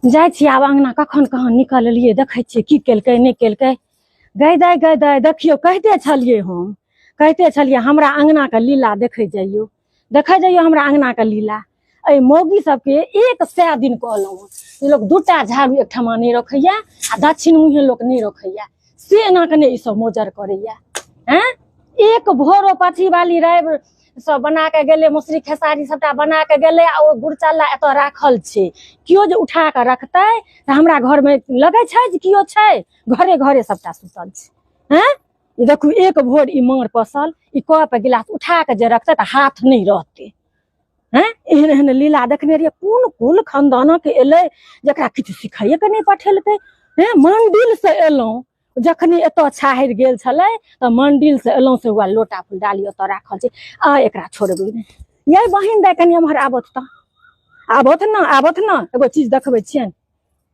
जाइ छी आब अंगना कखन कहाँ निकललियै देखै छियै की केलकै नहीं केलकै। गई दाई देखियो कहते छलियै हम कहते छलियै हमरा अंगना के लीला देखे जाइयो हमरा अंगना के लीला। ए मौगी सबके 100 दिन कहलहुँ ये लोग दूटा झाड़ू एकठमा नहीं रखैया आ दक्षिण मुँहे लोक नहीं रखैया से एना के नहीं ई सब मोजर करैया। हैं एक भोरो पाछी वाली रवि सब बना के गेले मौसरी खेसारी सबटा बना के गेले आ ओ गुड़चल्ला एत राखल छे कियो जे उठा के रखते त हमरा घर में लगे छै जे कियो छै घरे घरे सबटा सुतल छै। हैं ई देखू एक भोर ई मार पसल ई कप गिलास उठा के जे रखते त हाथ नहीं रहते। हैं एहन एहन लीला देखने रहिए कोन कुल खानदान के एले जकरा किछु सिखाइए के नहीं पठेलकै। हैं मंदिर से एलौं जखनी एत छाहरि गेल छलै त मंदिर से एलौं से हुआ लोटा फूल डाली एत राखल छै आ एकरा छोड़बै नहीं। ये बहिन दाई कनी हमर आबत त आबत न एगो चीज देखबै छियन।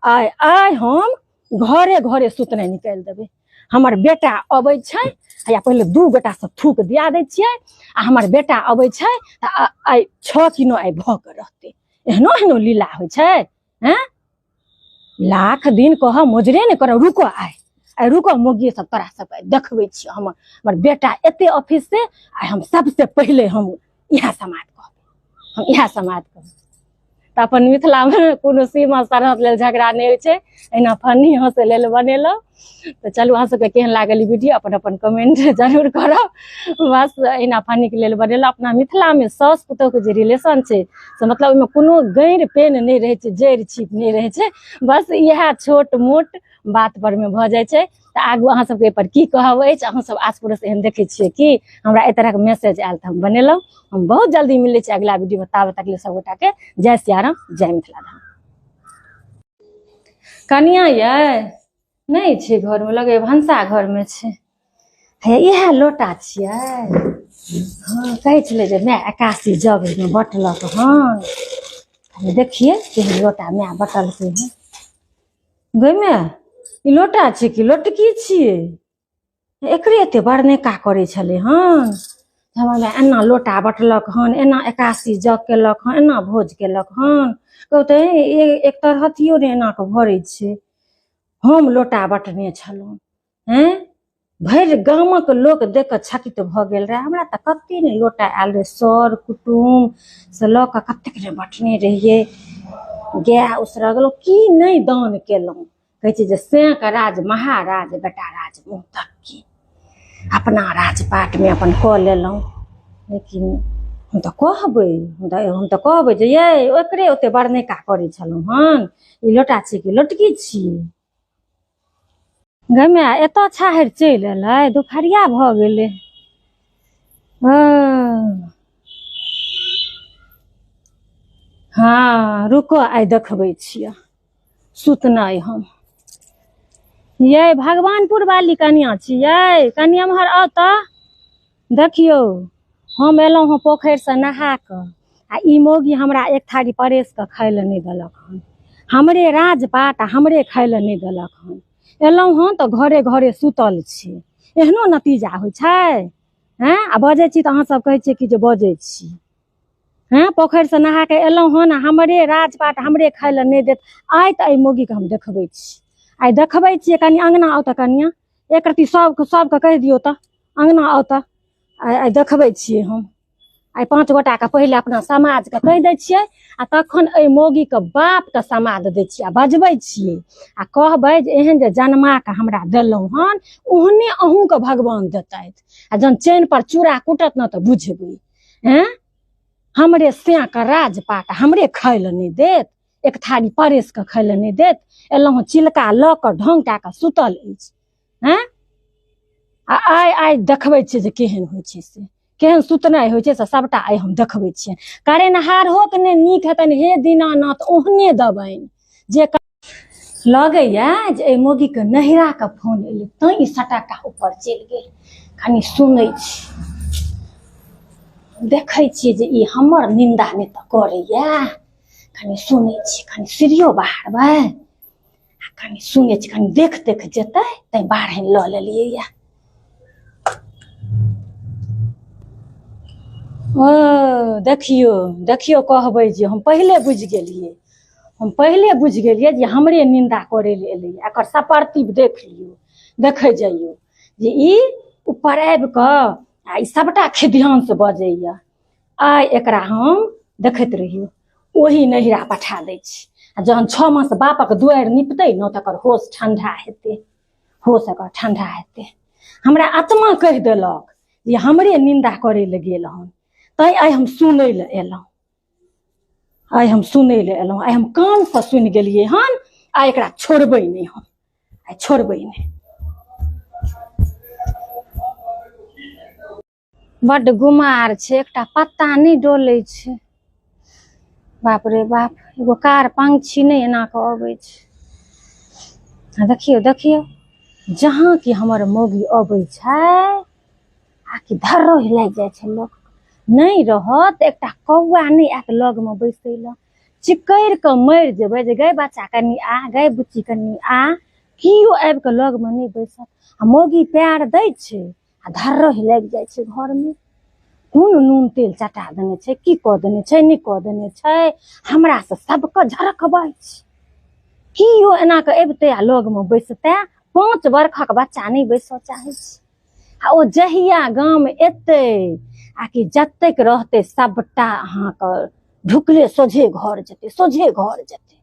आइ आइ हम घरे घरे सुतने निकाल देबै। हमर बेटा अबै छै या पहले 2 गोटा से थूक दिया दै छियै आ हमर बेटा अबै छै त आइ 6 किलो आइ भ के रहतै। एहनो एहनो लीला होइ छै। हैं लाख दिन कह मोजरे ने कर रुको आइ रुको मोगी सब तोरा सब देखबै छी हमर बेटा एते ऑफिस से आइ हम सबसे पहले हम इएह समाज कहबै हम इएह समाज कहबै। त अपन मिथिला में कोनो सीमा सरहद लेल झगड़ा नहीं होइ छै एना फनी हंसे लेल बनेलौ। तो चलू अहाँ सबके केहन लागल ई वीडियो अपन अपन कमेंट जरूर करब। बस एना फनी के लेल बनेलौ। अपना मिथिला में सास पुतोह के जे रिलेशन छै से मतलब ओइमे कोनो गैर पेन नहीं रहे छै जड़ छिप नहीं रहे छै बस इएह छोट मोट बात पर में भ जाय छै। त आगू अहाँ सबके पर की कहब अछि अहाँ सब आस पड़ोस एहन देखे छियै कि हमरा ए तरह के मैसेज आयल त हम बनेलौ। हम बहुत जल्दी मिलै छै अगला वीडियो में ताबत तक ले सब गोटा के जय सिया राम जय मिथिला धाम। कनिया ये नहीं छै घर में लगे भंसा घर में छै। हे इएह लोटा छियै। हाँ कहै छलै जे माय 81 जग में बटलक हन देखिए केहन लोटा माय बटलकै हन। गई माय ई लोटा छै कि लोटकी छियै एकरे एते बड़नेका करे छलै हन। हमर माय एना लोटा बटलक हन एना 81 जग केलक हन एना भोज केलक हन कहते एक तरहथियो ने एना के भरे छै। हम लोटा बटने छलहुँ। हैं भरि गामक लोक देख के छकित भ गेल रहे। हमरा त कते ने लोटा आयल रहे सर कुटुम से ल के कतेक रे बटने रहिए गाय उसरगलो की नहीं दान केलहुँ। कहै छै जे सेंक राज महाराज बेटा राज मुँह तक की अपना राजपाट में अपन क लेलहुँ। लेकिन हम त कहबै जे ये ओकरे ओते बड़नेका करे छलहुँ हन ई लोटा छै कि लोटकी छियै। गई माय एत छाहरि चलि एलै दुपहरिया भ गेलै। हाँ रुको आइ देखबै छियै सुतनाइ हम। ये भगवानपुर वाली कनिया छियै कनि एम्हर आउ त देखियो हम एलहुँ हँ पोखरि से नहा क आ ई मौगी हमरा एक थारी परेस के खाय ले नहीं देलक हन। हमरे राजपाट आ हमरे खाय ले नहीं देलक हन। एलहुँ हँ त घरे घरे सुतल छी एहनो नतीजा होइ छै। हैं आ बजै छी त अहाँ सब कहै छियै कि जे बजै छी। हैं पोखरि से नहा के एलहुँ हन हमरे राजपाट हमरे खाय ले नहीं देत। आइ त एहि मौगी के हम देखबै छी आइ देखबै छियै। कनि अंगना आउ त कनिया एक रती सबके कहि दियौ त अंगना आउ त आइ देखबै छियै हम। आइ 5 गोटा के पहिले अपना समाज के कहि दै छियै आ तखन एहि मौगी के बाप के समाद दै छियै आ बजबै छियै आ कहबै जे एहन जे जन्मा के हमरा देलहुँ हन ओहने अहूँ के भगवान देतैथ। आ जहन चैन पर चूड़ा कुटत न त बुझबै। हैं हमरे सेंक राजपाट हमरे खाय ले नहीं देत एक थारी परेस के खाय ले नहीं देत। एलहुँ हँ चिलका ल के ढंग कए के सुतल अछि। हैं आ आइ देखबै छियै जे केहन होइ छै से केहन सुतनाइ होइ छै से सबटा आइ हम देखबै छियै। करेनहारो के ने नीक हेतनि हे दीनानाथ ओहने दबनि जे लगैया जे एहि मौगी के नहिरा के फोन एलै तैं ई सटाटा ऊपर चलि गेल। कनि सुनै छी देखै छियै जे ई हमर निंदा नहि त करैया। कनि सुनै छी कनि सीढ़ियो बाहरबै आ कनि सुनै छी कनि देख जेतै तैं बारहनि ल लेलियै या। देखियो कहबै जे हम पहिले बुझि गेलियै हम पहले बुझि गेलियै जे हमरे निंदा करे ले एलै, एकर सपर्ती देख लियौ, देखै जइयौ जे ई ऊपर आबि कऽ आ ई सबटा खिध्यान से बजैया। आइ एकरा हम देखैत रहियौ ओही नहिरा पठा दै छी, आ जहन 6 मास बापक दुआरि निपतै न तकर होश ठंडा हेतै, होश एकर ठंडा हेतै। हमरा आत्मा कहि देलक जे हमरे निंदा करे ले गेल हन, तैं आइ हम सुनै ले एलहुँ, आइ हम सुनै ले एलहुँ, आइ हम कान से सुनि गेलियै हन। आइ एकरा छोड़बै नहि हम, आइ छोड़बै नहि। बड्ड गुमार छै, एकटा पत्ता नहि डोलै छै। बाप रे बाप, एगो कार पंछी नहीं एना कऽ अबै छै। देखियौ देखियौ, जहाँ कि हमर मौगी अबै छै आ कि धर्रोह लागि जाइ छै लोक। नहीं रहत एकटा कौआ नहीं आयत लगमे बैसै लए, चिकैर कऽ मरि जेबै जे गै बच्चा कनी आ, गै बुच्ची कनी आ, कियो आबि कऽ लगमे नहीं बैसत। आ मौगी पैर दै छै आ धर्रोह लागि जाइ छै घरमे। कोन नून तेल चटा देने छै, की कऽ देने छै, नहीं कऽ देने छै, हमरा से सबके झरकबै छै। कियो एना कऽ अबितै आ लगमे बैसतै, 5 बरखक बच्चा नहीं बैसऽ चाहै छै। आ ओ जहिया गाम एतै आ कि जतेक रहतै सबटा अहाँके ढुकले सोझे घर जेतै, सोझे घर जेतै।